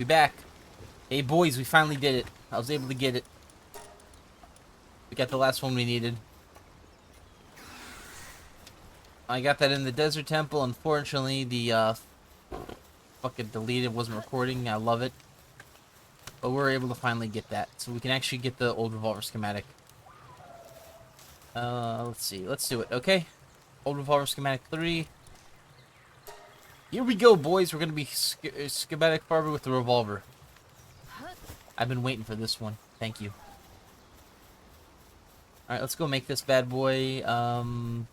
We back. Hey boys, we finally did it. I was able to get it. We got the last one we needed. I got that in the desert temple. Unfortunately, the fucking deleted wasn't recording. I love it. But we're able to finally get that. So we can actually get the old revolver schematic. Let's see. Let's do it, okay? Old revolver schematic 3. Here we go, boys. We're gonna be schematic farmer with the revolver. I've been waiting for this one. Thank you. Alright, let's go make this bad boy. Let's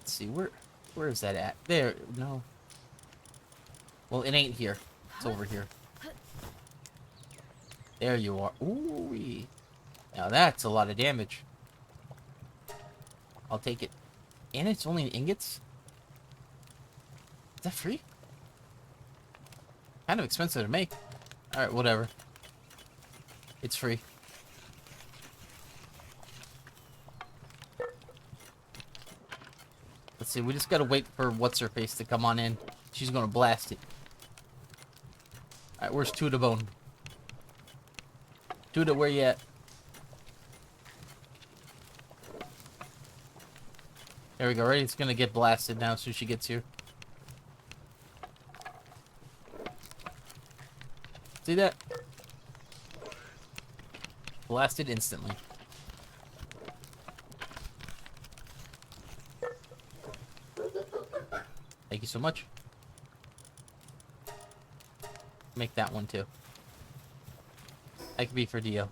see, where is that at? There, no. Well, it ain't here. It's over here. There you are. Ooh-wee. Now that's a lot of damage. I'll take it. And it's only in ingots? Is that free? Kind of expensive to make. Alright, whatever. It's free. Let's see, we just gotta wait for what's-her-face to come on in. She's gonna blast it. Alright, where's Tuda Bone? Tuda, where you at? There we go, right? It's gonna get blasted now as soon as she gets here. See that? Blasted instantly. Thank you so much. Make that one too. That could be for Dio.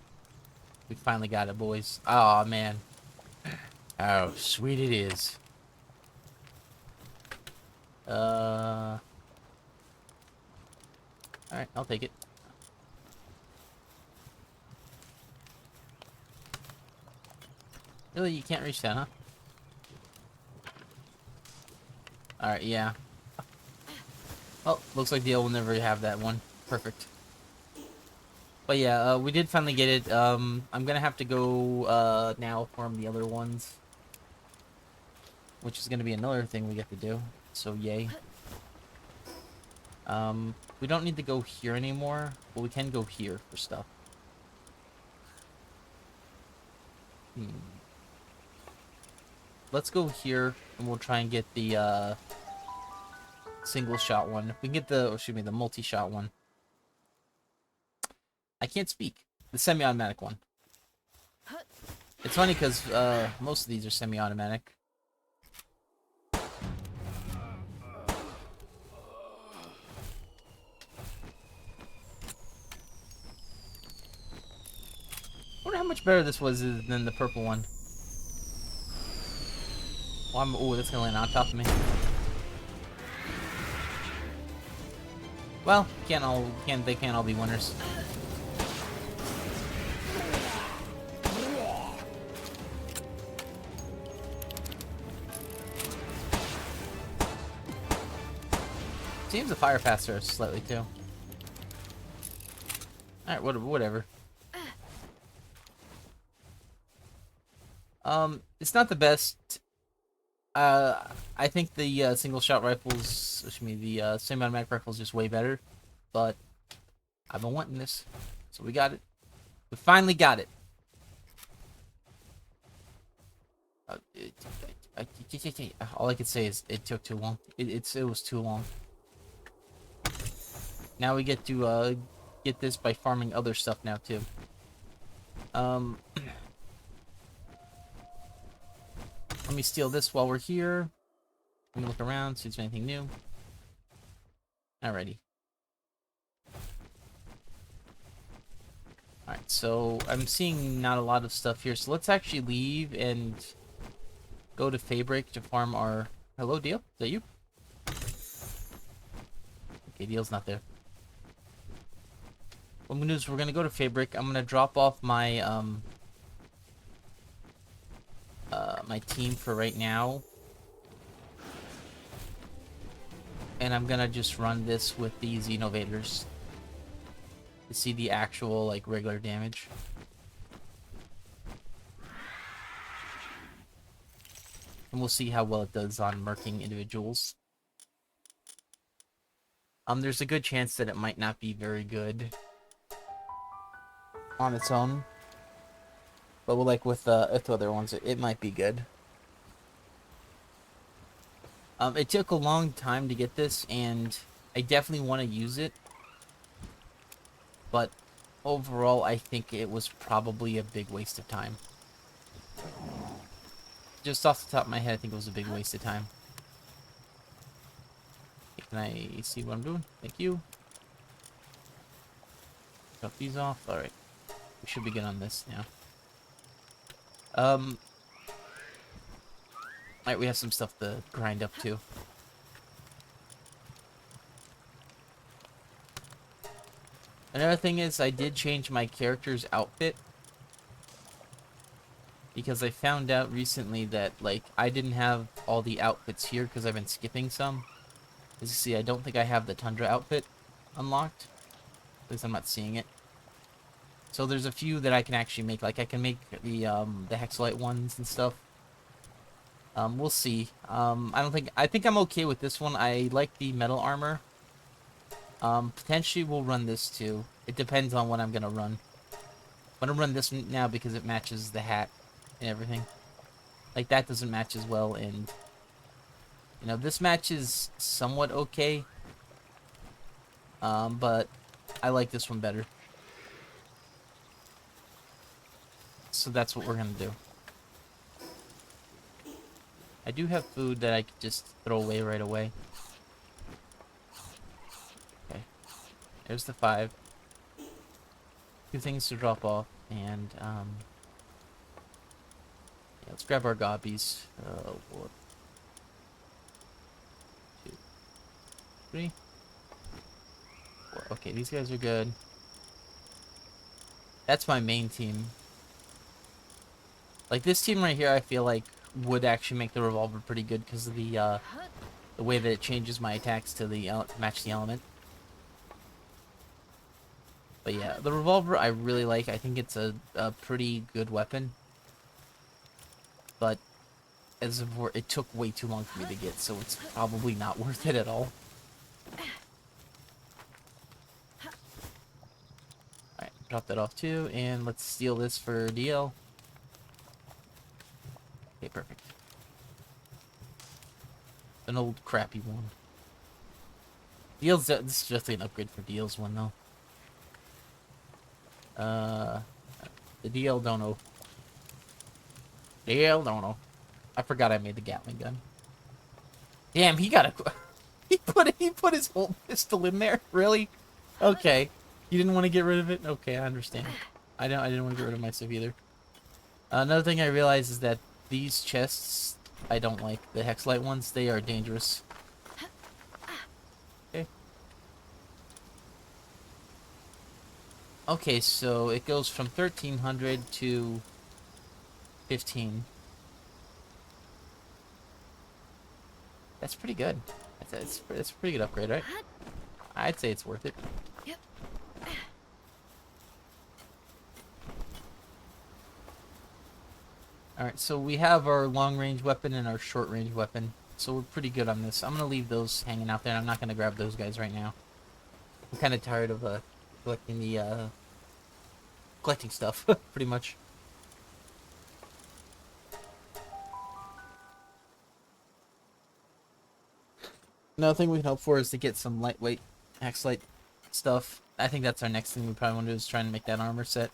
We finally got it, boys. Oh man. How sweet it is. Alright, I'll take it. Really, you can't reach that, huh? Alright, yeah. Oh, looks like Dio will never have that one. Perfect. But yeah, we did finally get it. I'm gonna have to go now farm the other ones. Which is gonna be another thing we get to do. So yay. We don't need to go here anymore, but we can go here for stuff. Let's go here and we'll try and get the single shot one. If we can get the, excuse me, the multi-shot one. I can't speak. The semi-automatic one. It's funny because most of these are semi-automatic. I wonder how much better this was than the purple one. Well, ooh, that's gonna land on top of me. Well, they can't all be winners. Seems the fire faster slightly too. Alright, whatever. It's not the best. I think the single shot rifles, excuse me, the semi-automatic rifle is just way better. But I've been wanting this, so we got it. We finally got it. All I could say is it took too long. It was too long. Now we get to get this by farming other stuff now too. Let me steal this while we're here. Let me look around, see if there's anything new. Alrighty. Alright, so I'm seeing not a lot of stuff here, so let's actually leave and go to Feybreak to farm our... Hello, Deal? Is that you? Okay, Deal's not there. What I'm gonna do is we're gonna go to Feybreak. I'm gonna drop off my my team for right now, and I'm gonna just run this with the Xenovators to see the actual like regular damage. And we'll see how well it does on murking individuals. There's a good chance that it might not be very good on its own. But like with the other ones, it might be good. It took a long time to get this, and I definitely want to use it. But overall, I think it was probably a big waste of time. Just off the top of my head, I think it was a big waste of time. Can I see what I'm doing? Thank you. Drop these off. Alright. We should be good on this now. Alright, we have some stuff to grind up too. Another thing is, I did change my character's outfit. Because I found out recently that, like, I didn't have all the outfits here because I've been skipping some. As you see, I don't think I have the Tundra outfit unlocked. At least I'm not seeing it. So there's a few that I can actually make. Like, I can make the Hexalite ones and stuff. We'll see. I think I'm okay with this one. I like the metal armor. Potentially we'll run this too. It depends on what I'm gonna run. I'm gonna run this now because it matches the hat and everything. Like, that doesn't match as well, and you know, this matches somewhat okay. But I like this one better. So that's what we're gonna do. I do have food that I could just throw away right away. Okay. There's the 5. 2 things to drop off, and yeah, let's grab our gobbies. 1, 2, 3, 4. Okay, these guys are good. That's my main team. Like, this team right here, I feel like would actually make the revolver pretty good because of the way that it changes my attacks to the match the element. But yeah, the revolver I really like. I think it's a pretty good weapon. But as of it took way too long for me to get, so it's probably not worth it at all. Alright, drop that off too, and let's steal this for DL. Okay, perfect. An old crappy one. DL's, this is just an upgrade for DL's one though. The DL Dono. DL Dono. I forgot I made the Gatling gun. Damn, he got a... he put his whole pistol in there? Really? Okay. You didn't want to get rid of it? Okay, I understand. I didn't want to get rid of my stuff either. Another thing I realized is that these chests, I don't like. The Hexalite ones, they are dangerous. Okay. Okay, so it goes from 1300 to 15. That's pretty good. That's a pretty good upgrade, right? I'd say it's worth it. Yep. Alright, so we have our long-range weapon and our short-range weapon. So we're pretty good on this. I'm going to leave those hanging out there. I'm not going to grab those guys right now. I'm kind of tired of collecting the collecting stuff, pretty much. Another thing we can hope for is to get some lightweight Hexalite stuff. I think that's our next thing we probably want to do, is try and make that armor set.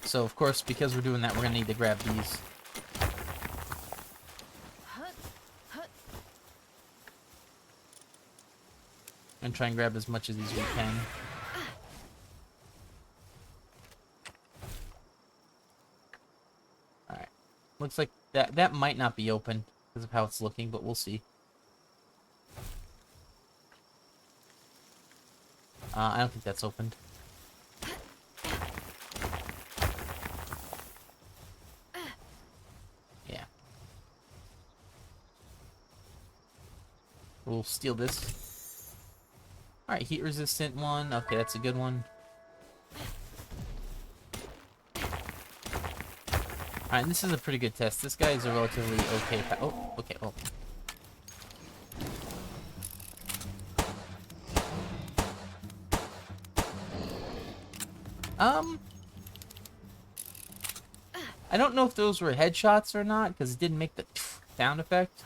So, of course, because we're doing that, we're going to need to grab these. And try and grab as much of these as we can. Alright. Looks like that might not be open because of how it's looking, but we'll see. I don't think that's opened. Yeah. We'll steal this. Alright, heat resistant one. Okay, that's a good one. Alright, this is a pretty good test. This guy is a relatively okay oh, okay, oh. I don't know if those were headshots or not, because it didn't make the sound effect.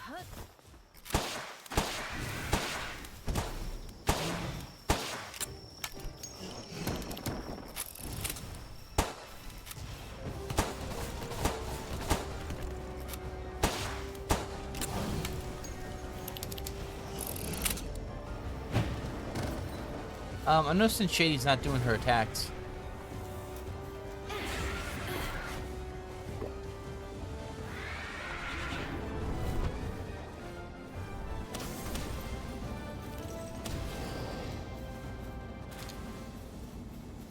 I'm noticing Shady's not doing her attacks.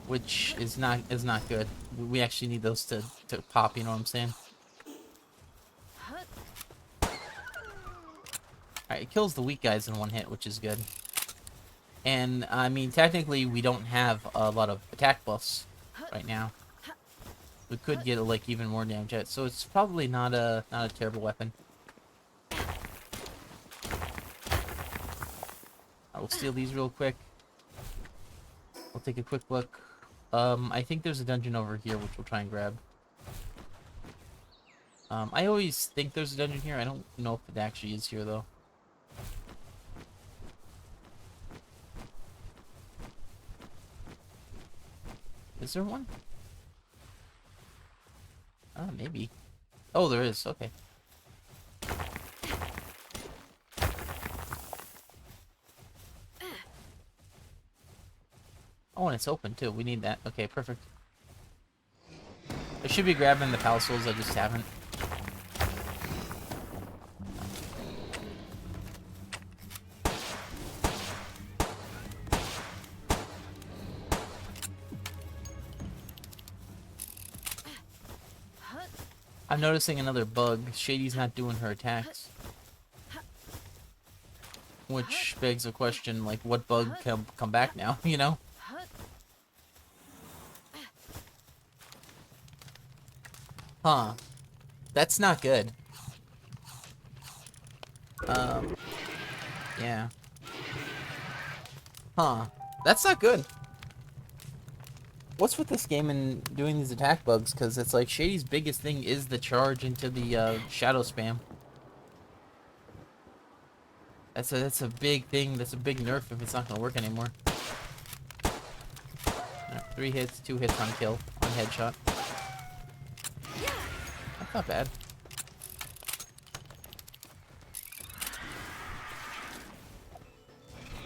Which is not good. We actually need those to pop, you know what I'm saying? Alright, it kills the weak guys in one hit, which is good. And, I mean, technically, we don't have a lot of attack buffs right now. We could get, like, even more damage at it, so it's probably not a terrible weapon. I will steal these real quick. We'll take a quick look. I think there's a dungeon over here, which we'll try and grab. I always think there's a dungeon here. I don't know if it actually is here, though. Is there one? Maybe. Oh, there is. Okay. Oh, and it's open, too. We need that. Okay, perfect. I should be grabbing the Pal Souls. I just haven't. I'm noticing another bug. Shady's not doing her attacks. Which begs the question, like, what bug can come back now, you know? Huh. That's not good. Yeah. Huh. That's not good. What's with this game and doing these attack bugs? Because it's like Shady's biggest thing is the charge into the shadow spam. That's a big thing. That's a big nerf if it's not gonna work anymore. 3 hits, 2 hits on kill, on headshot. That's not bad.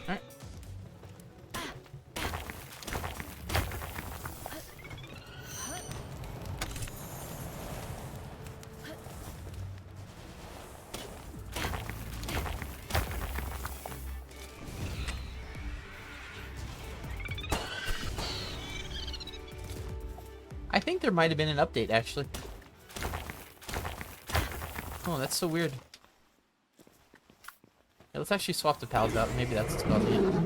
Alright. I think there might have been an update, actually. Oh, that's so weird. Yeah, let's actually swap the pals out. Maybe that's what's causing it.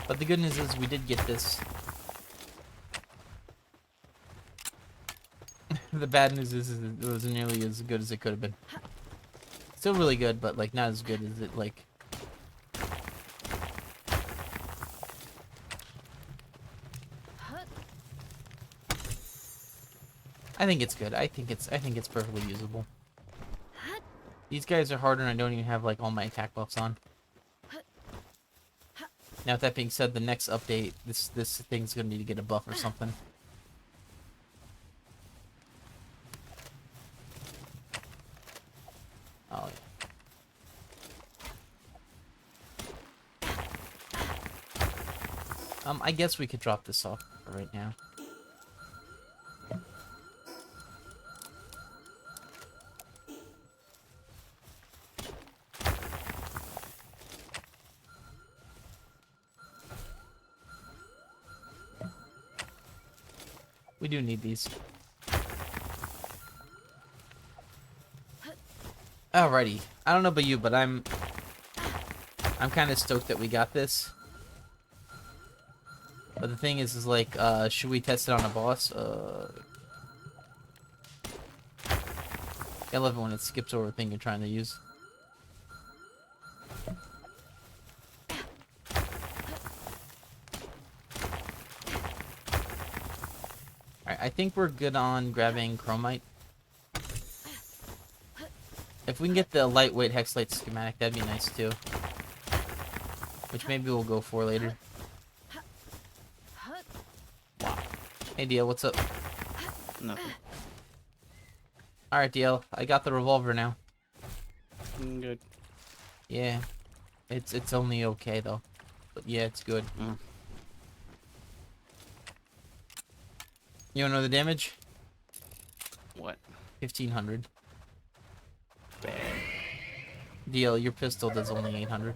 But the good news is we did get this. The bad news is it wasn't nearly as good as it could have been. Still really good, but like not as good as it like. I think it's good. I think it's perfectly usable. These guys are harder, and I don't even have like all my attack buffs on. Now, with that being said, the next update, this thing's gonna need to get a buff or something. Oh yeah. I guess we could drop this off for right now. We do need these. Alrighty. I don't know about you, but I'm kind of stoked that we got this. But the thing is like, should we test it on a boss? I love it when it skips over a thing you're trying to use. Alright, I think we're good on grabbing chromite. If we can get the lightweight hexlite schematic, that'd be nice too. Which maybe we'll go for later. Wow. Hey DL, what's up? Nothing. Alright DL, I got the revolver now. Good. Yeah. It's only okay though. But yeah, it's good. You wanna know the damage? What? 1500. Bad. DL, your pistol does only 800.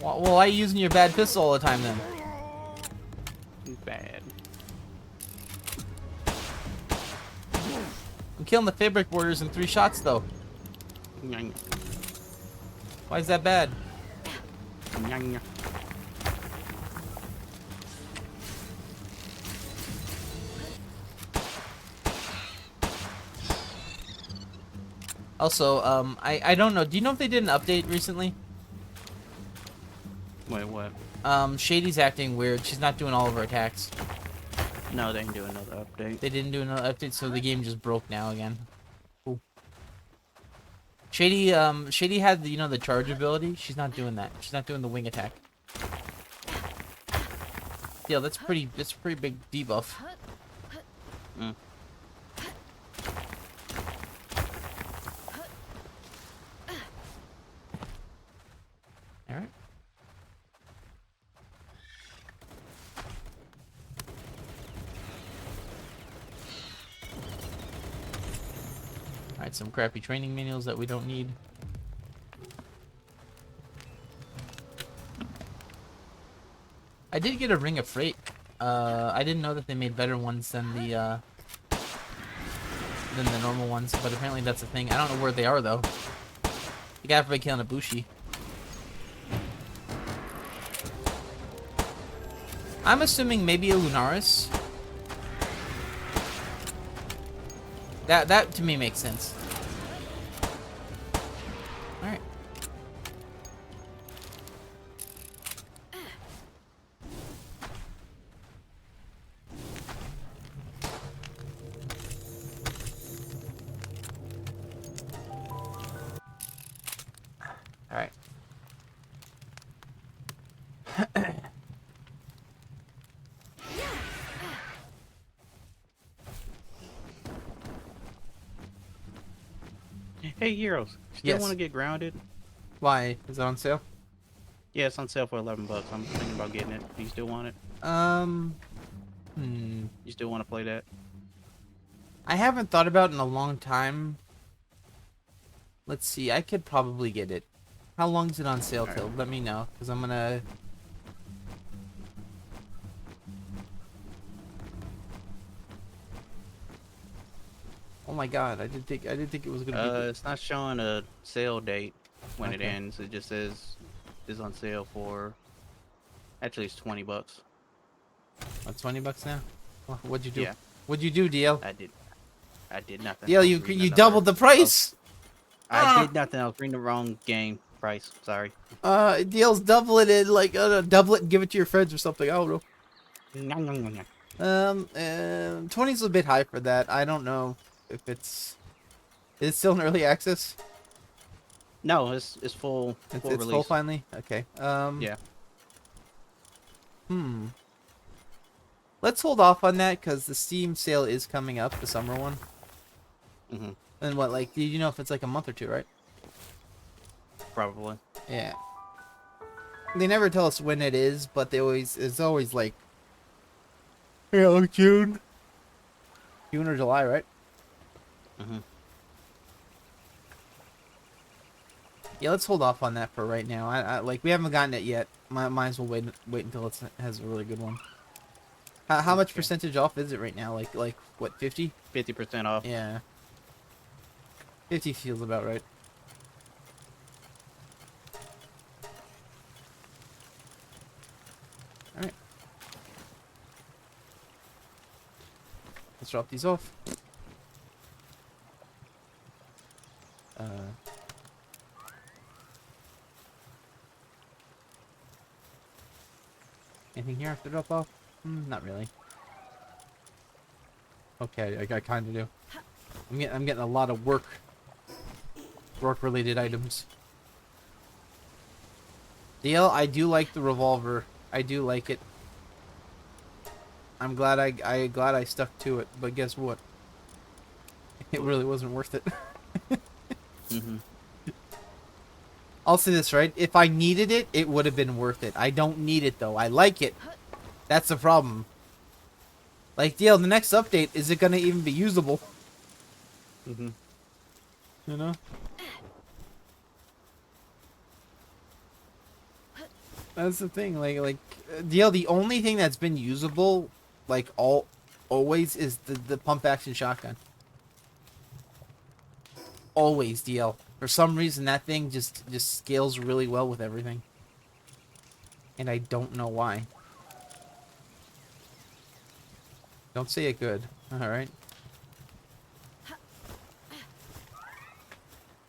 Well, why are you using your bad pistol all the time then? Bad. I'm killing the Feybreak warriors in 3 shots though. Nyang. Why is that bad? Nyang. Also, I don't know. Do you know if they did an update recently? Wait, what? Shady's acting weird. She's not doing all of her attacks. No, they didn't do another update. They didn't do another update, so the game just broke now again. Cool. Shady had the, the charge ability. She's not doing that. She's not doing the wing attack. Yeah, that's a pretty big debuff. Alright. Alright, some crappy training manuals that we don't need. I did get a Ring of Freight. I didn't know that they made better ones than the normal ones, but apparently that's a thing. I don't know where they are though. You got everybody killing a Bushi. I'm assuming maybe a Lunaris. That to me makes sense. Alright. Alright. Hey, Heroes. Still Yes. want to get grounded? Why? Is it on sale? Yeah, it's on sale for $11. I'm thinking about getting it. Do you still want it? You still want to play that? I haven't thought about it in a long time. Let's see. I could probably get it. How long is it on sale till? Let me know, because I'm gonna. Oh my god! I didn't think it was gonna be. It's not showing a sale date when it Okay. ends. It just says it's on sale for. Actually, it's $20. What, $20 now? What'd you do? Yeah. What'd you do, DL? I did nothing. DL, I was you reading you another- doubled the price. I did nothing. I was reading the wrong game price. Sorry. DL's double it in like double it and give it to your friends or something. I don't know. Nyang, nyang, nyang, nyang. 20's a bit high for that. I don't know if it's. Is it still in early access? No, it's full. It's Full release. full finally. Okay. Yeah. Let's hold off on that because the Steam sale is coming up, the summer one. And what, like, do you know if it's like a month or two, right? Probably. Yeah. They never tell us when it is, but it's always like, like June or July, right? Yeah, let's hold off on that for right now. I like we haven't gotten it yet. Might as well wait until it has a really good one. How much Okay. percentage off is it right now? Like what, 50? 50% off. Yeah. 50 feels about right. Alright. Let's drop these off. Anything here I have to drop off? Not really. Okay, I kind of do. I'm getting a lot of work-related items. DL, I do like the revolver. I do like it. I'm glad I stuck to it, but guess what? It really wasn't worth it. Mm-hmm. I'll say this, right? If I needed it, it would have been worth it. I don't need it though. I like it. That's the problem. Like, DL, the next update, is it gonna even be usable? Mm-hmm. You know? That's the thing. Like DL, the only thing that's been usable, like always, is the pump action shotgun. Always, DL. For some reason, that thing just scales really well with everything, and I don't know why. Don't say it good. All right.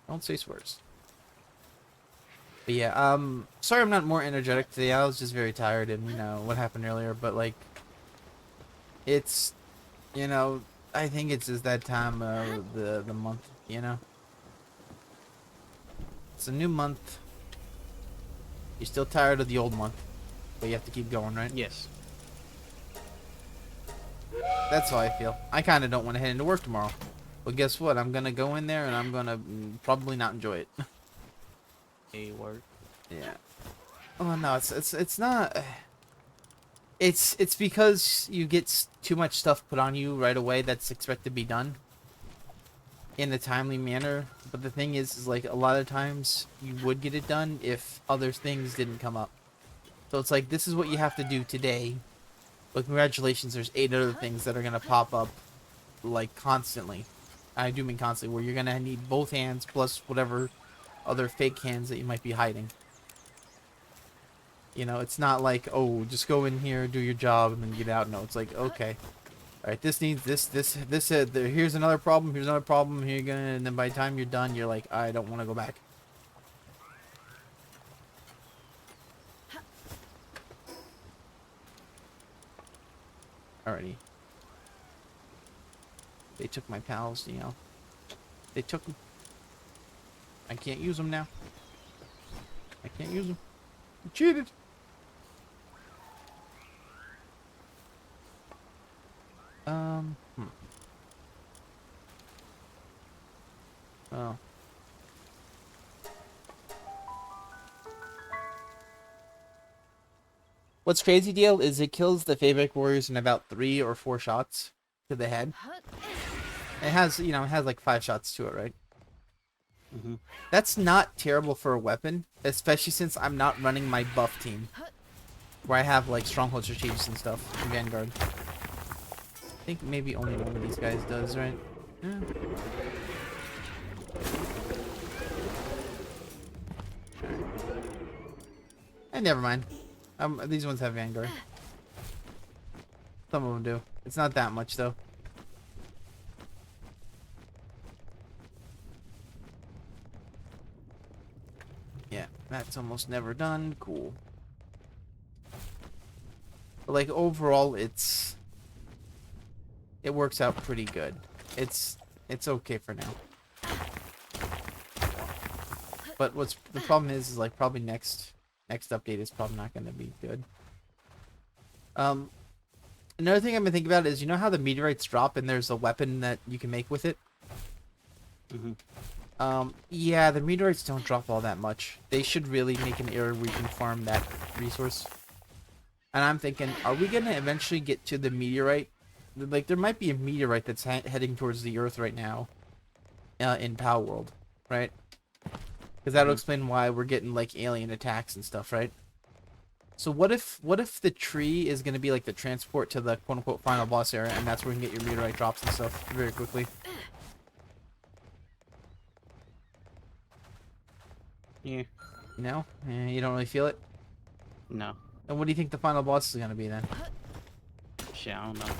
Don't say swears. But yeah, sorry I'm not more energetic today. I was just very tired, and you know what happened earlier. But like, it's, you know, I think it's just that time of the month. You know, it's a new month. You're still tired of the old month, but you have to keep going, right? Yes. That's how I feel. I kind of don't want to head into work tomorrow. But guess what? I'm gonna go in there and I'm gonna probably not enjoy it. A work. Yeah. Oh no, it's not. It's because you get too much stuff put on you right away that's expected to be done in a timely manner. But the thing is like a lot of times you would get it done if other things didn't come up. So it's like this is what you have to do today. But congratulations, there's 8 other things that are gonna pop up like constantly. I do mean constantly, where you're gonna need both hands plus whatever other fake hands that you might be hiding. You know, it's not like, oh, just go in here, do your job, and then get out. No, it's like, okay, all right, this needs this. Here's another problem. Here's another problem. Here you're gonna, and then by the time you're done, you're like, I don't want to go back. Alrighty. They took my pals, you know. They took them. I can't use them now. I can't use them. You cheated. Oh. What's crazy, deal is it kills the Feybreak warriors in about 3 or 4 shots to the head. It has, you know, it has like 5 shots to it, right? Mm-hmm. That's not terrible for a weapon, especially since I'm not running my buff team, where I have like stronghold strategies and stuff in Vanguard. I think maybe only one of these guys does, right? Yeah. And never mind. These ones have Vanguard. Some of them do. It's not that much though. Yeah, that's almost never done. Cool. But like overall, it works out pretty good. It's okay for now. But the problem is like probably next update is probably not going to be good. Another thing I'm gonna think about is, you know how the meteorites drop and there's a weapon that you can make with it? Mm-hmm. Yeah, the meteorites don't drop all that much. They should really make an area where you can farm that resource. And I'm thinking, are we gonna eventually get to the meteorite? Like, there might be a meteorite that's heading towards the Earth right now, in Palworld, right? Because that'll Mhm. explain why we're getting like alien attacks and stuff, right? So what if the tree is gonna be like the transport to the quote unquote final boss area, and that's where you can get your meteorite drops and stuff very quickly? Yeah. You know? You don't really feel it. No. And what do you think the final boss is gonna be then? Shit, I don't know.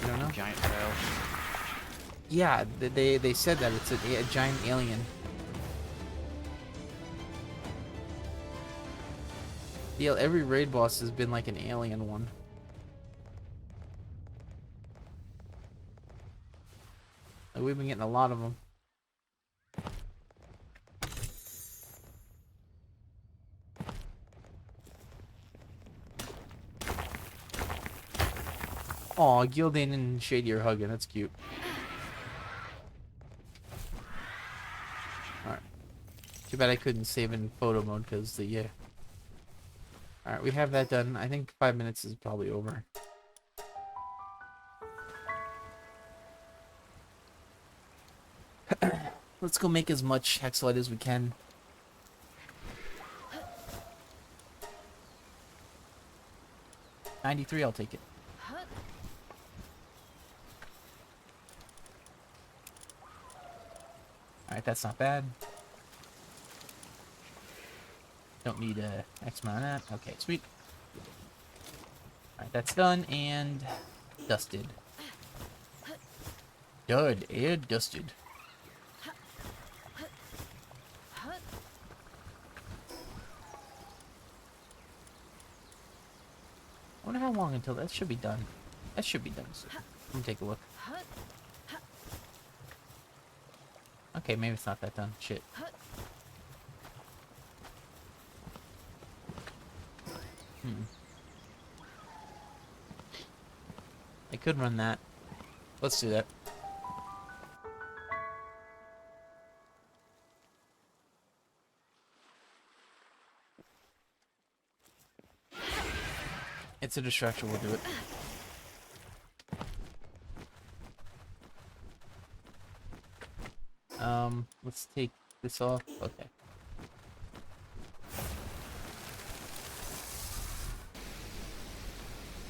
You don't know? Giant tail. Yeah, they said that it's a giant alien. Yeah, every raid boss has been like an alien one. Like, we've been getting a lot of them. Aw, Gildan and Shady are hugging. That's cute. Alright. Too bad I couldn't save in photo mode because the, yeah. Alright, we have that done. I think 5 minutes is probably over. Let's go make as much hexalite as we can. $93, I'll take it. Alright, that's not bad. Don't need X amount of that. Okay, sweet. Alright, that's done and dusted. Dud and dusted. I wonder how long until that should be done. That should be done soon. Let me take a look. Okay, maybe it's not that done. Shit. I could run that. Let's do that. It's a distraction, we'll do it. Let's take this off. Okay.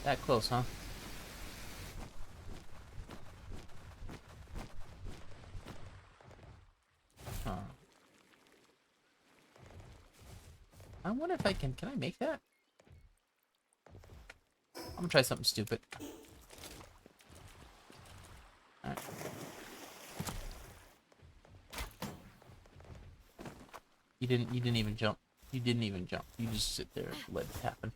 That close, huh? Huh. I wonder if I can I make that? I'm gonna try something stupid. Alright. You didn't even jump. You didn't even jump. You just sit there and let it happen.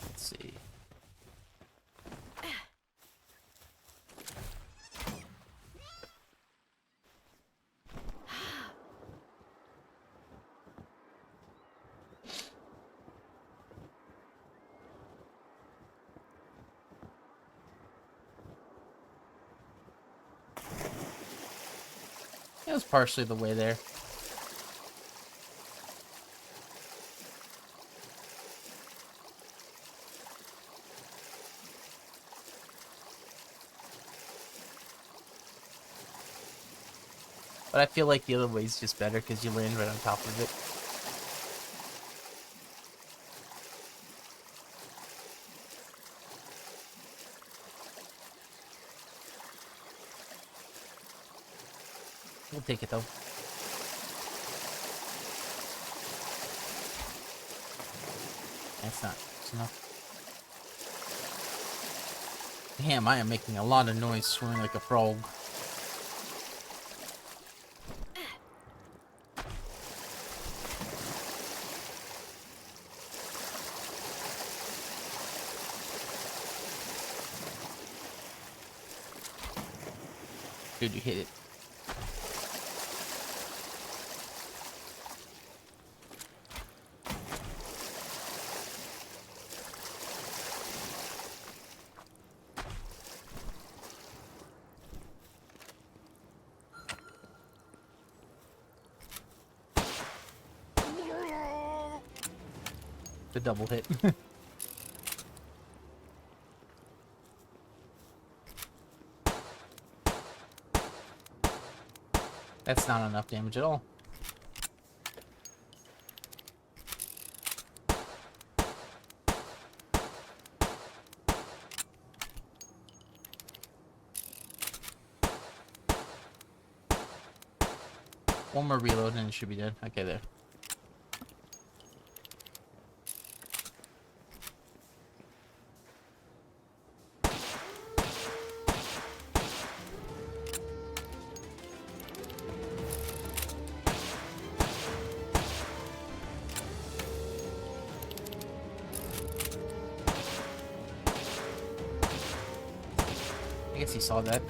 Let's see. It was partially the way there. But I feel like the other way is just better because you land right on top of it. We'll take it though. That's not close enough. Damn, I am making a lot of noise swimming like a frog. Dude, you hit it. The double hit. That's not enough damage at all. One more reload and it should be dead. Okay, there. I guess he saw that.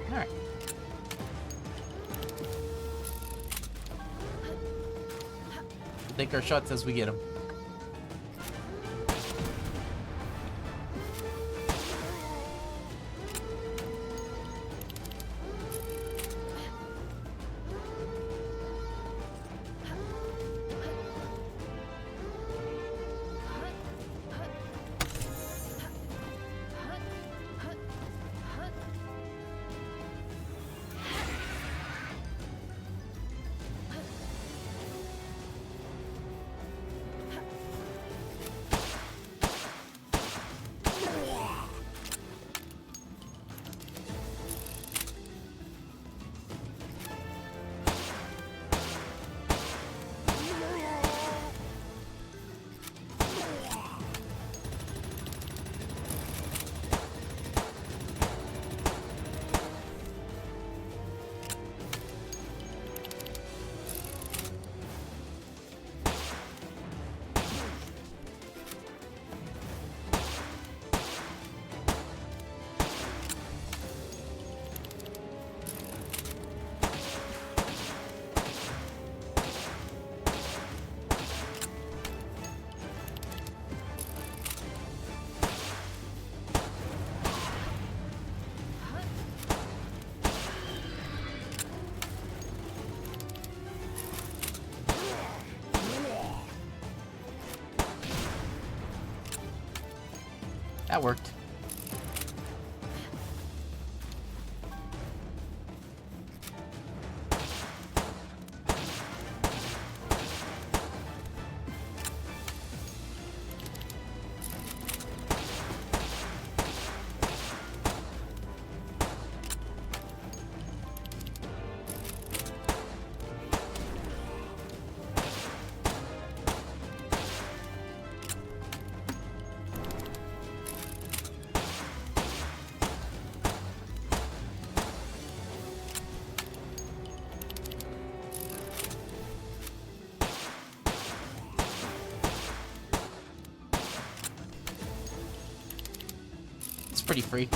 Alright. We'll take our shots as we get them. That worked. It's pretty free.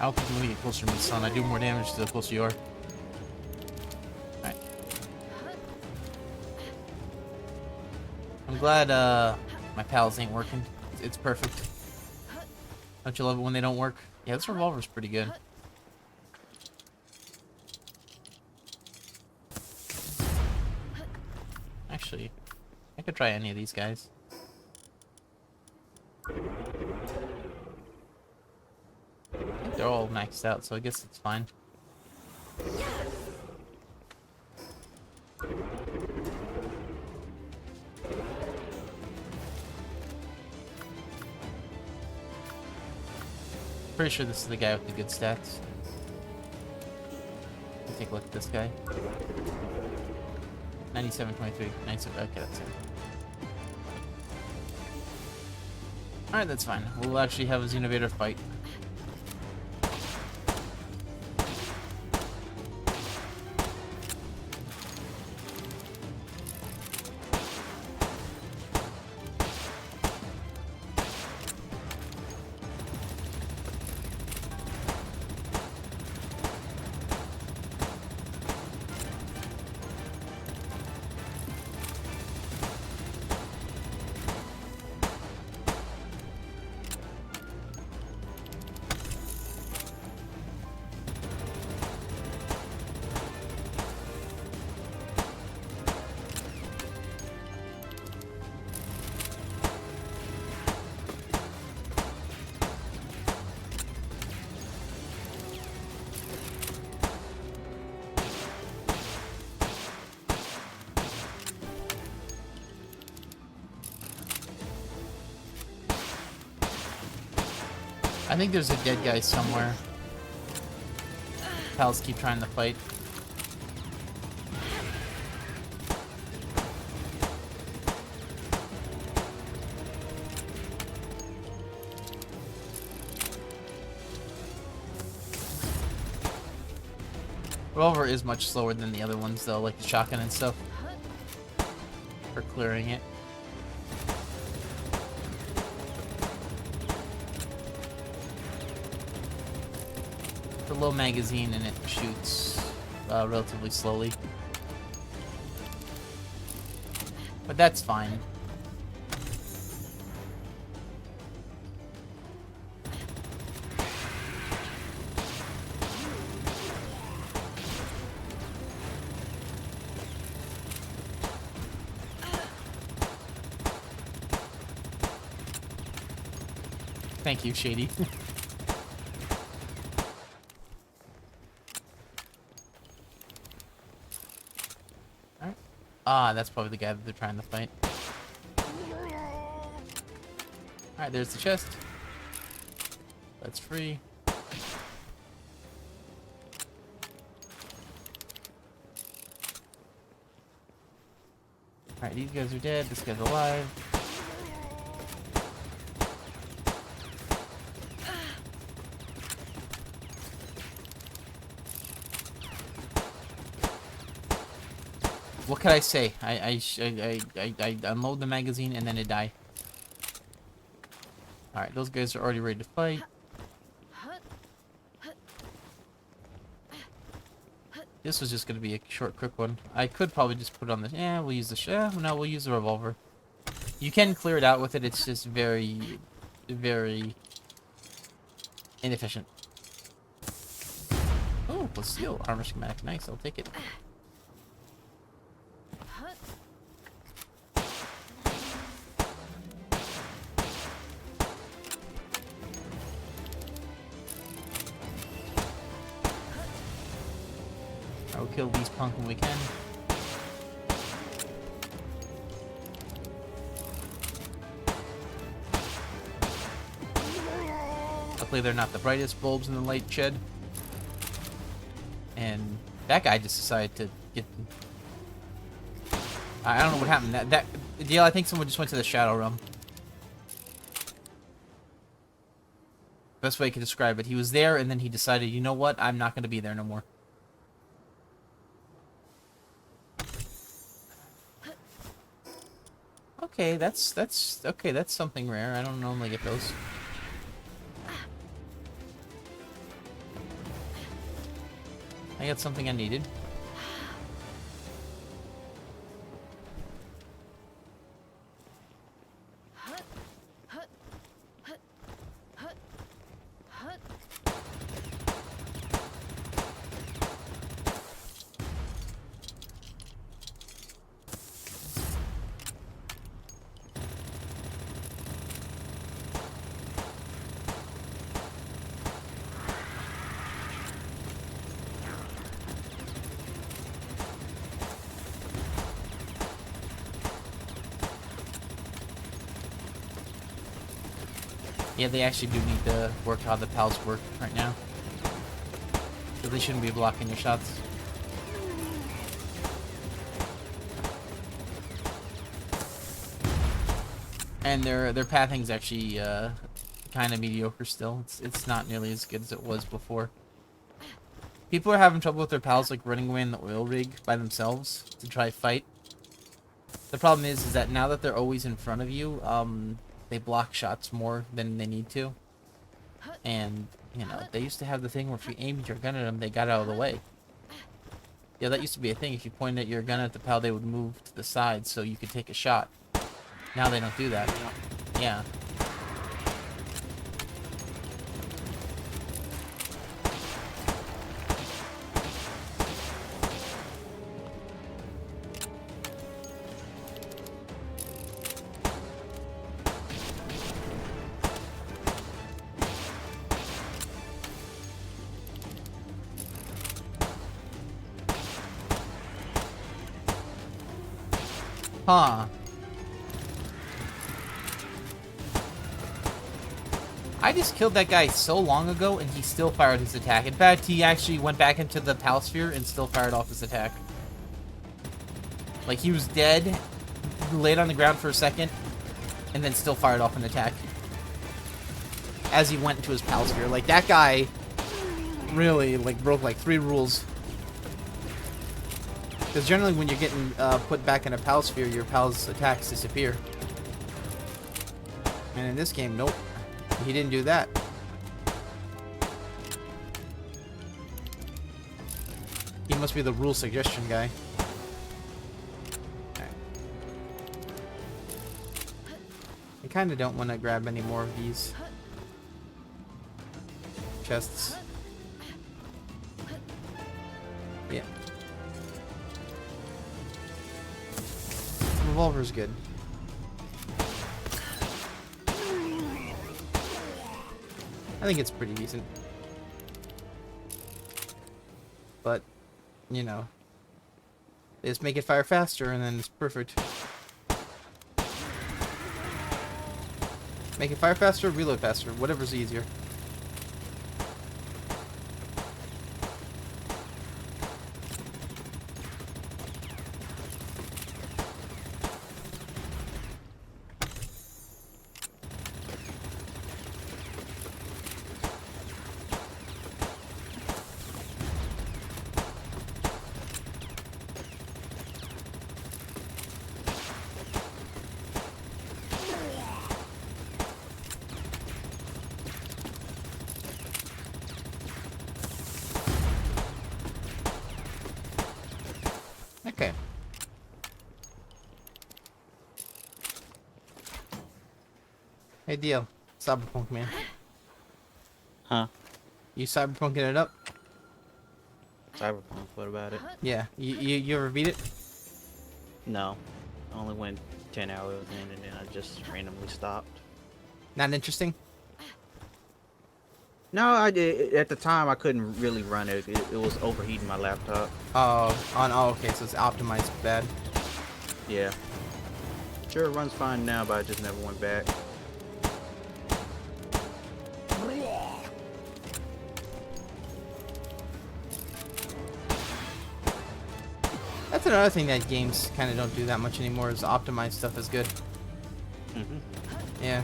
How can we get closer to the sun? I do more damage the closer you are. Alright. I'm glad my pals ain't working. It's perfect. Don't you love it when they don't work? Yeah, this revolver's pretty good. Actually, I could try any of these guys. I think they're all maxed out, so I guess it's fine. Pretty sure this is the guy with the good stats. Let me take a look at this guy. 97.23. 97. Okay, that's it. Alright, that's fine. We'll actually have a Xenovator fight. I think there's a dead guy somewhere. Pals keep trying to fight. Revolver is much slower than the other ones, though, like the shotgun and stuff. For clearing it. It's a low magazine and it shoots relatively slowly. But that's fine. Thank you, Shady. Alright. Ah, that's probably the guy that they're trying to fight. Alright, there's the chest. That's free. Alright, these guys are dead. This guy's alive. What could I say? I unload the magazine and then it die. Alright, those guys are already ready to fight. This was just going to be a short, quick one. I could probably just put on the... Yeah, we'll use the... no, we'll use the revolver. You can clear it out with it. It's just very, very inefficient. Oh, let's steal armor schematic. Nice, I'll take it. I'll kill these punk when we can. Luckily they're not the brightest bulbs in the light shed. And that guy just decided to get... I don't know what happened. That deal, I think someone just went to the Shadow Realm. Best way I could describe it. He was there and then he decided, you know what? I'm not going to be there no more. Okay, that's something rare. I don't normally get those. I got something I needed. Yeah, they actually do need to work how the pals work right now. So they shouldn't be blocking your shots. And their pathing's actually kind of mediocre still. It's not nearly as good as it was before. People are having trouble with their pals like running away in the oil rig by themselves to try fight. The problem is that now that they're always in front of you, they block shots more than they need to. And, you know, they used to have the thing where if you aimed your gun at them, they got out of the way. Yeah, that used to be a thing. If you pointed your gun at the pal, they would move to the side so you could take a shot. Now they don't do that. Yeah. Huh. I just killed that guy so long ago, and he still fired his attack. In fact, he actually went back into the Pal Sphere and still fired off his attack. Like, he was dead, laid on the ground for a second, and then still fired off an attack. As he went into his Pal Sphere. Like, that guy really, like, broke, like, 3 rules. Because generally when you're getting put back in a Pal Sphere, your Pal's attacks disappear. And in this game, nope. He didn't do that. He must be the rule suggestion guy. Okay. I kind of don't want to grab any more of these chests. Yeah. Revolver's good. I think it's pretty decent. But, you know, they just make it fire faster and then it's perfect. Make it fire faster, reload faster, whatever's easier. Okay. Hey, deal. Cyberpunk, man. Huh? You cyberpunking it up? Cyberpunk, what about it? Yeah. You ever beat it? No. I only went 10 hours in and then I just randomly stopped. Not interesting? No, I did. At the time, I couldn't really run it. It was overheating my laptop. Oh, okay, so it's optimized bad. Yeah. Sure, it runs fine now, but I just never went back. That's another thing that games kind of don't do that much anymore, is optimized stuff is good. Mm-hmm. Yeah.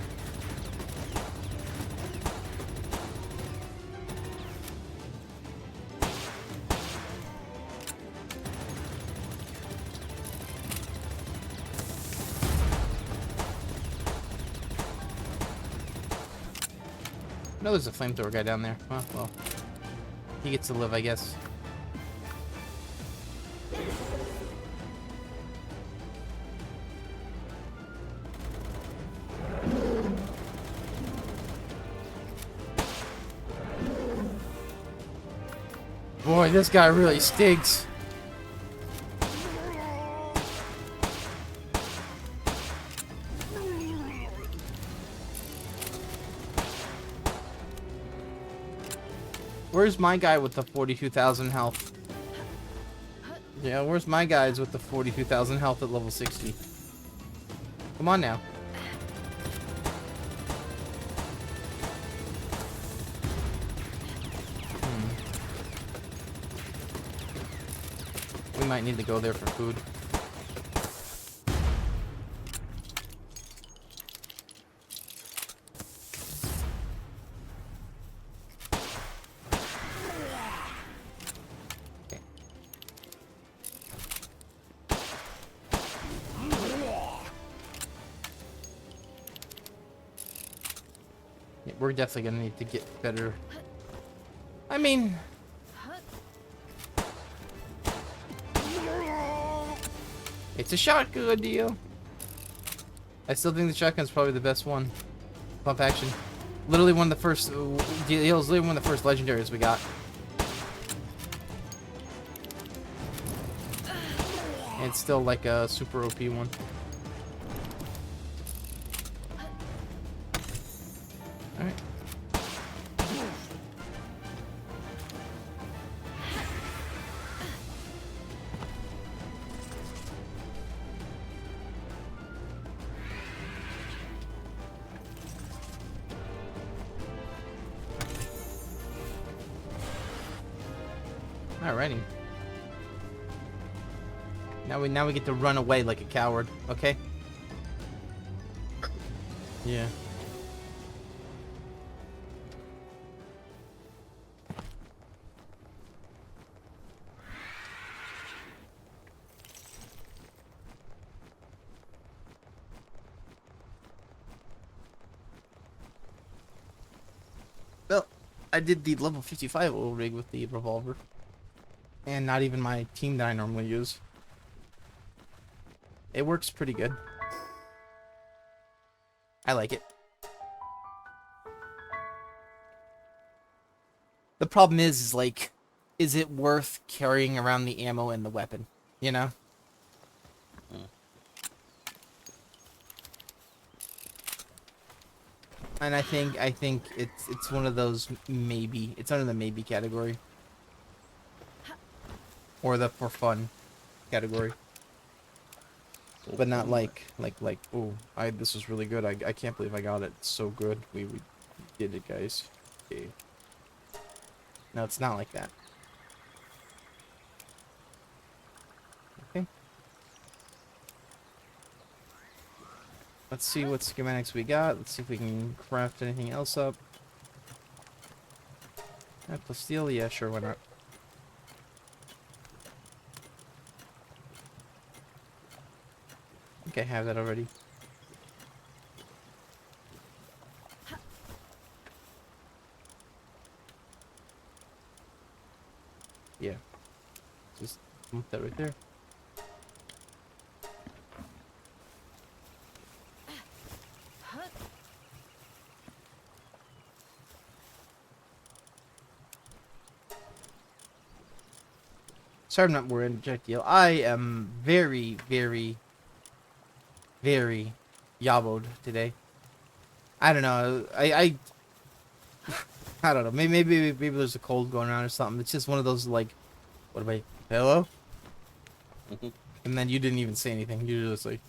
No, there's a flamethrower guy down there. Well, he gets to live, I guess. Boy, this guy really stinks. Where's my guy with the 42,000 health? Yeah, where's my guys with the 42,000 health at level 60? Come on now. We might need to go there for food. Yeah, we're definitely gonna need to get better. I mean, it's a shotgun deal. I still think the shotgun's probably the best one. Pump action. Literally one of the first deals, literally one of the first legendaries we got. And it's still like a super OP one. Alright. Alrighty. Now we get to run away like a coward, okay? Yeah. Well, I did the level 55 oil rig with the revolver. And not even my team that I normally use. It works pretty good. I like it. The problem is like, is it worth carrying around the ammo and the weapon? You know? And I think it's one of those maybe. It's under the maybe category. Or the for fun category. But not like, oh, this was really good. I can't believe I got it. It's so good. We did it, guys. Okay. No, it's not like that. Okay. Let's see what schematics we got. Let's see if we can craft anything else up. Plus steel? Yeah, sure, why not? I think I have that already. Yeah. Just move that right there. Sorry I'm not more interjectile. I am very, very, very yaboed today. I don't know. I don't know. Maybe there's a cold going around or something. It's just one of those like, what about hello? And then you didn't even say anything. You were just like,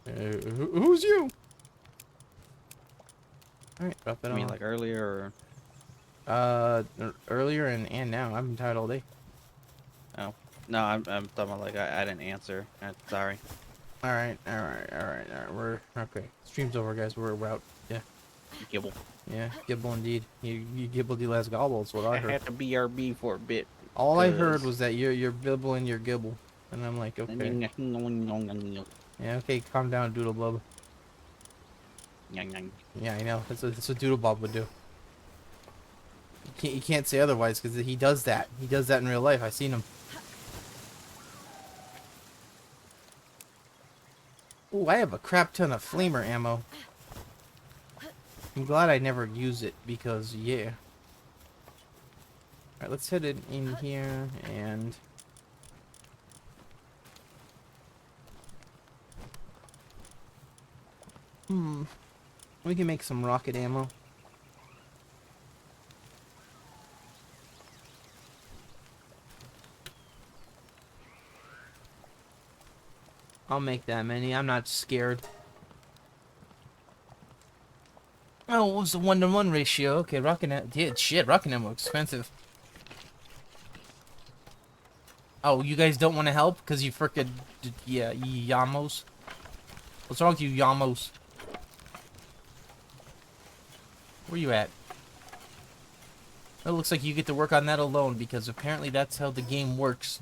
who's you? All right, drop that on. You mean like earlier or? Earlier and now. I've been tired all day. Oh, no, I'm talking about like I didn't answer. Sorry. All right. We're okay. Stream's over, guys. We're out. Yeah. Gibble. Yeah, gibble indeed. You gibbled the last gobble. That's what I heard. I had to BRB for a bit. All I heard was that you're bibbling your gibble, and I'm like, okay. Yeah, okay. Calm down, Doodle Bob. Yeah, I know. That's what Doodle Bob would do. You can't say otherwise because he does that. He does that in real life. I've seen him. Ooh, I have a crap ton of flamer ammo. I'm glad I never use it because, yeah. Alright, let's hit it in here and... We can make some rocket ammo. I'll make that many. I'm not scared. Oh, what was the 1-to-1 ratio? Okay, rocket ammo. Yeah, shit, rocket ammo expensive. Oh, you guys don't want to help? Because you frickin'... Yeah, Yamos. What's wrong with you, Yamos? Where you at? It looks like you get to work on that alone, because apparently that's how the game works.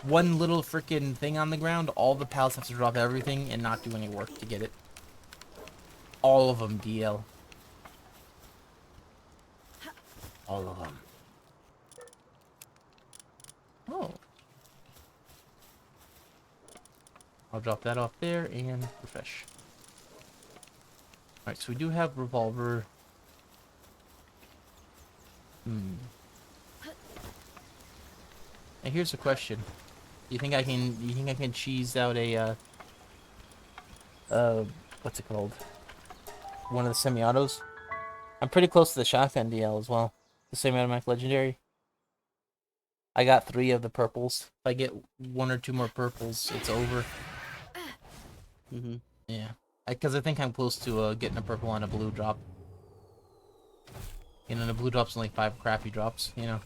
One little frickin' thing on the ground, all the pallets have to drop everything and not do any work to get it. All of them, DL. All of them. Oh. I'll drop that off there and refresh. Alright, so we do have revolver. And here's a question. Do you think I can cheese out a what's it called? One of the semi-autos? I'm pretty close to the shotgun DL as well. The semi-automatic legendary. I got 3 of the purples. If I get 1 or 2 more purples, it's over. Yeah. Because I think I'm close to getting a purple on a blue drop. You know, the blue drop's only 5 crappy drops, you know.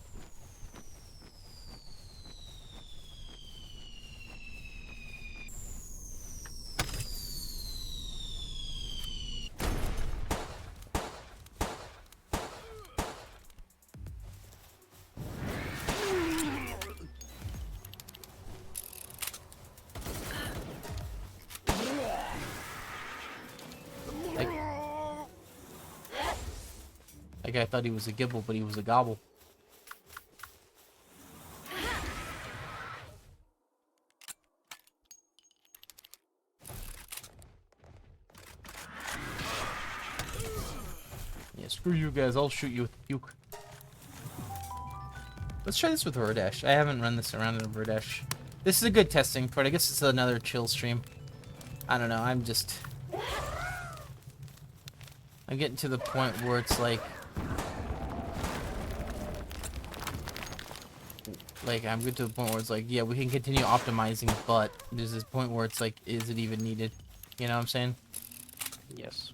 I thought he was a gibble, but he was a gobble. Yeah, screw you guys. I'll shoot you with puke. Let's try this with Verdash. I haven't run this around in a Verdash. This is a good testing part. I guess it's another chill stream. I don't know. I'm getting to the point where it's like I'm getting to the point where it's like, yeah, we can continue optimizing, but there's this point where it's like, is it even needed? You know what I'm saying? Yes.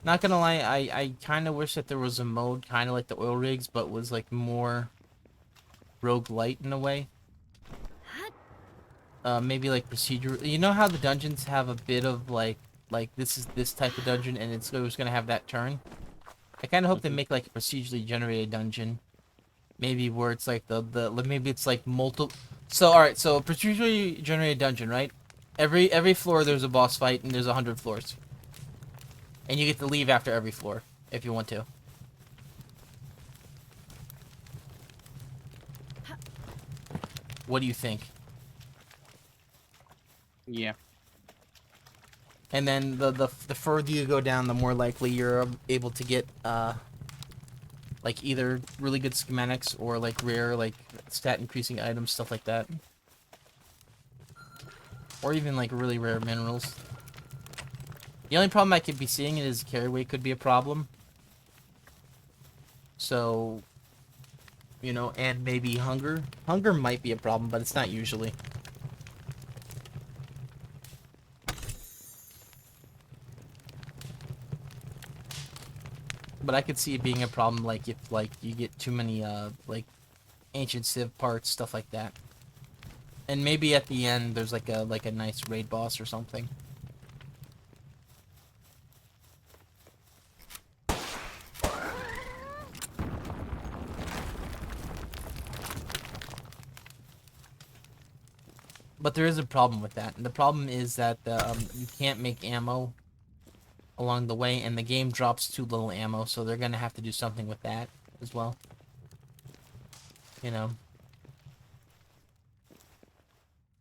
Not gonna lie, I kind of wish that there was a mode kind of like the oil rigs, but was like more roguelite in a way. Maybe like procedure. You know how the dungeons have a bit of like this is this type of dungeon, and it's always gonna have that turn. I kind of hope they make like a procedurally generated dungeon, maybe where it's like maybe it's like multiple. So all right, so procedurally generated dungeon, right? Every floor there's a boss fight, and there's 100 floors. And you get to leave after every floor, if you want to. What do you think? Yeah. And then the further you go down, the more likely you're able to get, like, either really good schematics or, like, rare, like, stat-increasing items, stuff like that. Or even, like, really rare minerals. The only problem I could be seeing is carry weight could be a problem. So, you know, and maybe hunger. Hunger might be a problem, but it's not usually. But I could see it being a problem, like, if, like, you get too many, like, ancient civ parts, stuff like that. And maybe at the end, there's, like a nice raid boss or something. But there is a problem with that, and the problem is that you can't make ammo along the way, and the game drops too little ammo, so they're gonna have to do something with that as well. You know.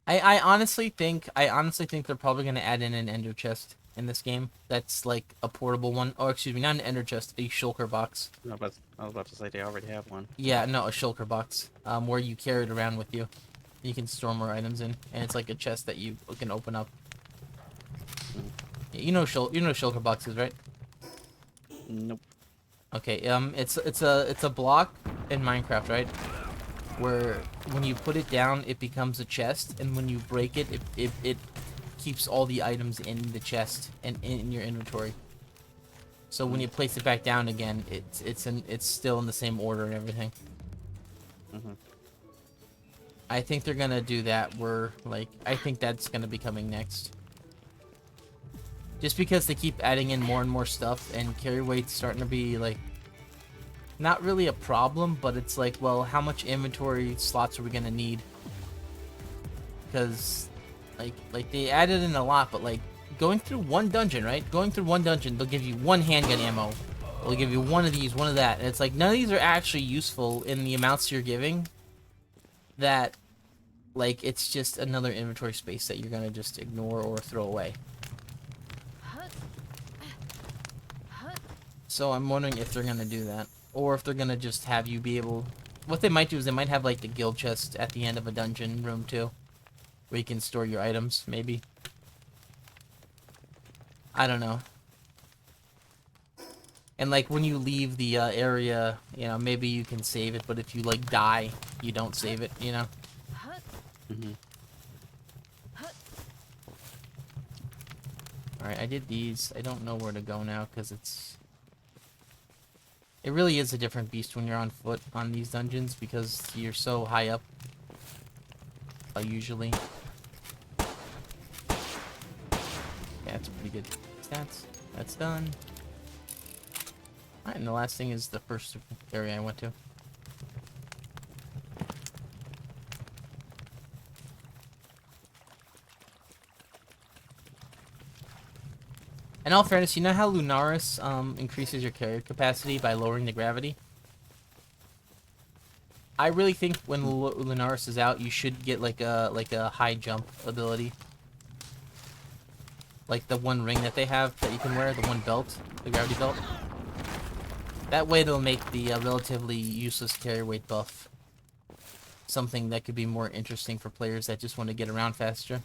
I honestly think they're probably gonna add in an ender chest in this game. That's like a portable one. Oh, excuse me, not an ender chest, a shulker box. I was about to say they already have one. Yeah, no, a shulker box. Where you carry it around with you. You can store more items in, and it's like a chest that you can open up. You know shulker boxes, right? Nope. Okay, it's a block in Minecraft, right? Where when you put it down, it becomes a chest, and when you break it, it keeps all the items in the chest and in your inventory. So when you place it back down again, it's still in the same order and everything. I think they're gonna do that. I think that's gonna be coming next. Just because they keep adding in more and more stuff, and carry weight's starting to be like not really a problem, but it's like, well, how much inventory slots are we gonna need? Because like they added in a lot, but like going through one dungeon, right? Going through one dungeon, they'll give you one handgun ammo. They'll give you one of these, one of that, and it's like none of these are actually useful in the amounts you're giving. That, like, it's just another inventory space that you're gonna just ignore or throw away. So I'm wondering if they're gonna do that, or if they're gonna just have you be able. What they might do is they might have like the guild chest at the end of a dungeon room too, where you can store your items. Maybe. I don't know. And like when you leave the area, you know, maybe you can save it, but if you like die, you don't save it. You know. Alright, I did these. I don't know where to go now, because it really is a different beast when you're on foot on these dungeons, because you're so high up, usually. Yeah, that's pretty good stats. That's done. Alright, and the last thing is the first area I went to. In all fairness, you know how Lunaris increases your carrier capacity by lowering the gravity? I really think when Lunaris is out, you should get like a high jump ability. Like the one ring that they have that you can wear, the one belt, the gravity belt. That way it'll make the relatively useless carrier weight buff something that could be more interesting for players that just want to get around faster.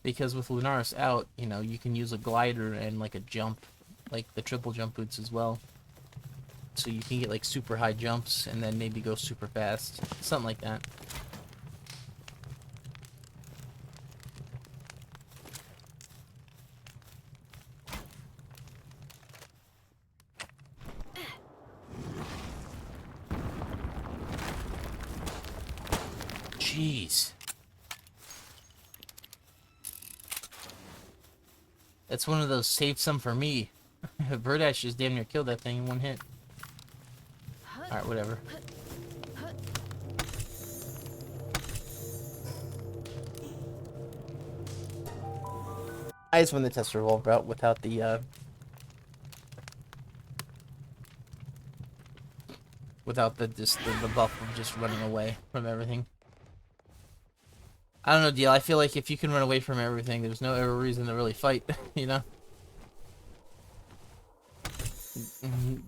Because with Lunaris out, you know, you can use a glider and like a jump, like the triple jump boots as well. So you can get like super high jumps and then maybe go super fast. Something like that. Jeez. That's one of those save some for me. Verdash just damn near killed that thing in one hit. Alright, whatever. I just won the test revolve route without the the buff of just running away from everything. I don't know, DL. I feel like if you can run away from everything, there's no ever reason to really fight, you know?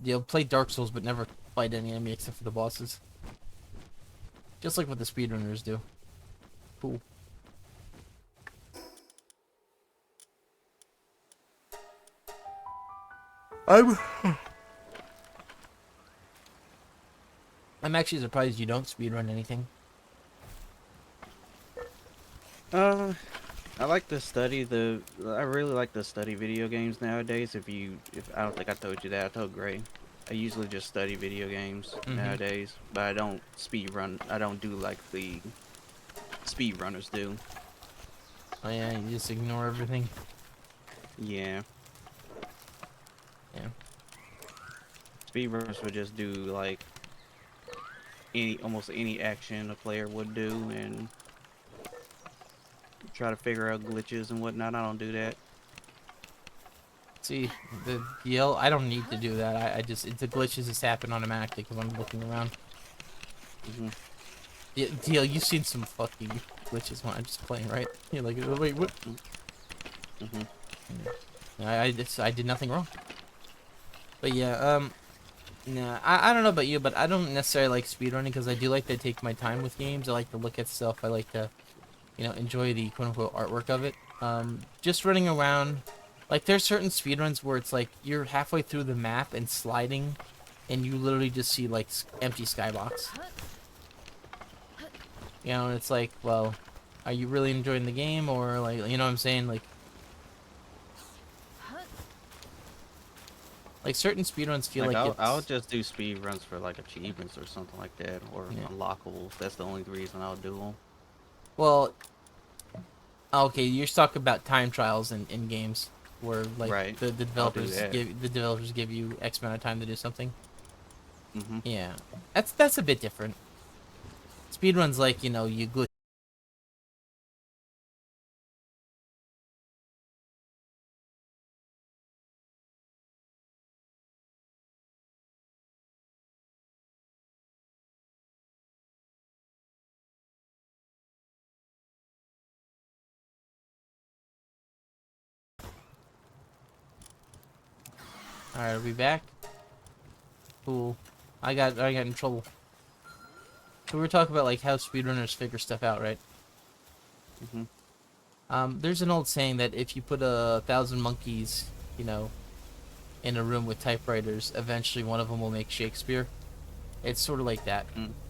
You'll play Dark Souls, but never fight any enemy except for the bosses. Just like what the speedrunners do. Cool. I'm actually surprised you don't speedrun anything. I like to study I really like to study video games nowadays. If I don't think I told you that, I told Gray. I usually just study video games nowadays, but I don't speedrun. I don't do like the speedrunners do. Oh yeah, you just ignore everything. Yeah. Yeah. Speedrunners would just do like almost any action a player would do and try to figure out glitches and whatnot. I don't do that. See, the DL, I don't need to do that. I just, the glitches just happen automatically because I'm looking around. Yeah, DL, you've seen some fucking glitches when I'm just playing, right? You're like, wait, what? I did nothing wrong. But yeah, nah, I don't know about you, but I don't necessarily like speedrunning because I do like to take my time with games. I like to look at stuff. I like to, you know, enjoy the quote-unquote artwork of it. Just running around, like there's certain speedruns where it's like you're halfway through the map and sliding, and you literally just see like empty skybox. You know, and it's like, well, are you really enjoying the game, or like, you know what I'm saying, like certain speedruns feel like I'll just do speedruns for like achievements or something like that, or unlockables. That's the only reason I'll do them. Well, okay, you're talking about time trials in games where like the developers give you X amount of time to do something. Yeah, that's a bit different. Speedruns, like, you know, you glitch. Alright, are we back? Cool. I got in trouble. So we were talking about like how speedrunners figure stuff out, right? There's an old saying that if you put 1,000 monkeys, you know, in a room with typewriters, eventually one of them will make Shakespeare. It's sort of like that.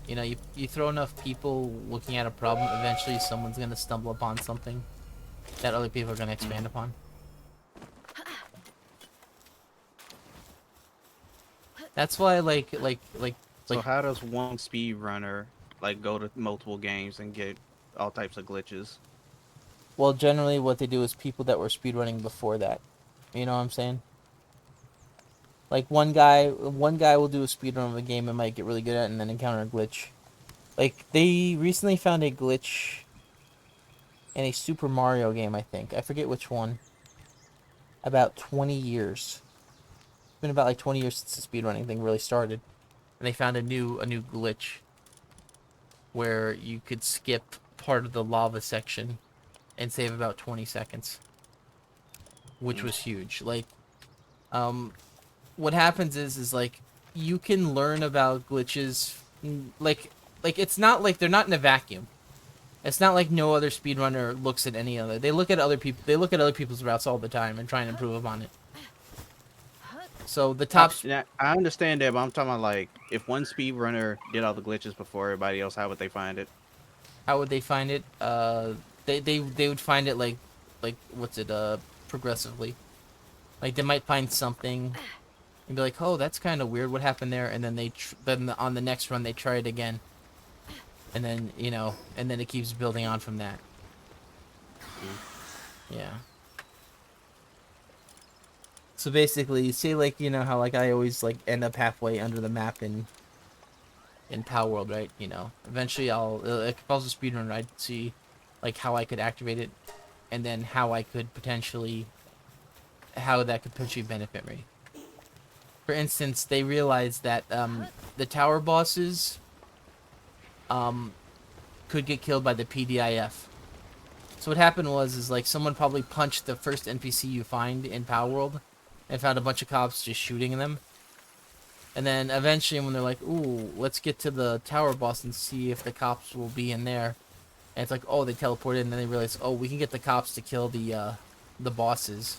You know, you throw enough people looking at a problem, eventually someone's gonna stumble upon something that other people are gonna expand upon. That's why, So how does one speedrunner like go to multiple games and get all types of glitches? well, generally what they do is people that were speedrunning before that. You know what I'm saying? Like one guy will do a speedrun of a game and might get really good at it and then encounter a glitch. Like they recently found a glitch in a Super Mario game, I think. I forget which one. About 20 years. It's been about like 20 years since the speedrunning thing really started. And they found a new glitch where you could skip part of the lava section and save about 20 seconds, which Mm. was huge. Like, um, what happens is like you can learn about glitches, like it's not like they're not in a vacuum. It's not like no other speedrunner looks at any other. They look at other people. They look at other people's routes all the time and try and improve upon it. So the top, Yeah, I understand that, but I'm talking about like if one speedrunner did all the glitches before everybody else, how would they find it? how would they find it? They would find it like what's it? Progressively. Like they might find something and be like, oh, that's kind of weird. What happened there? And then then on the next run they try it again, and then and then it keeps building on from that. Yeah. So basically, say like how like I always like end up halfway under the map in Palworld, right? Eventually if I was a speedrunner, I'd see like how I could activate it, and then how I could potentially how that could potentially benefit me. For instance, they realized that the tower bosses um could get killed by the PDIF. So what happened was like someone probably punched the first NPC you find in Palworld and found a bunch of cops just shooting them. And then eventually when they're like, ooh, let's get to the tower boss and see if the cops will be in there. And it's like, oh, they teleported, and then they realize, oh, we can get the cops to kill the bosses.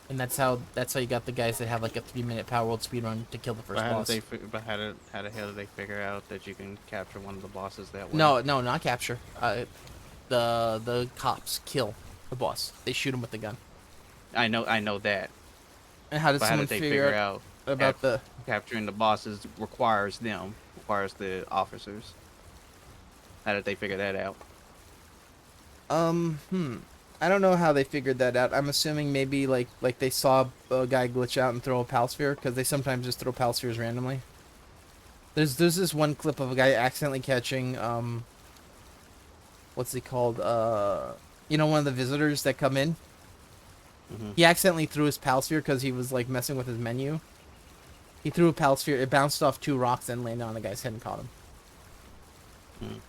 And that's how you got the guys that have like a 3-minute Palworld speedrun to kill the first But how boss. did but how the hell did they figure out that you can capture one of the bosses that way? No, not capture. The cops kill the boss. They shoot him with the gun. I know that. And how did But how someone did they figure figure out out about the capturing the bosses requires the officers? How did they figure that out? I don't know how they figured that out. I'm assuming maybe like they saw a guy glitch out and throw a pal sphere, because they sometimes just throw pal spheres randomly. There's this one clip of a guy accidentally catching what's it called? One of the visitors that come in. Mm-hmm. He accidentally threw his pal sphere because he was like messing with his menu. He threw a pal sphere. It bounced off 2 rocks and landed on the guy's head and caught him.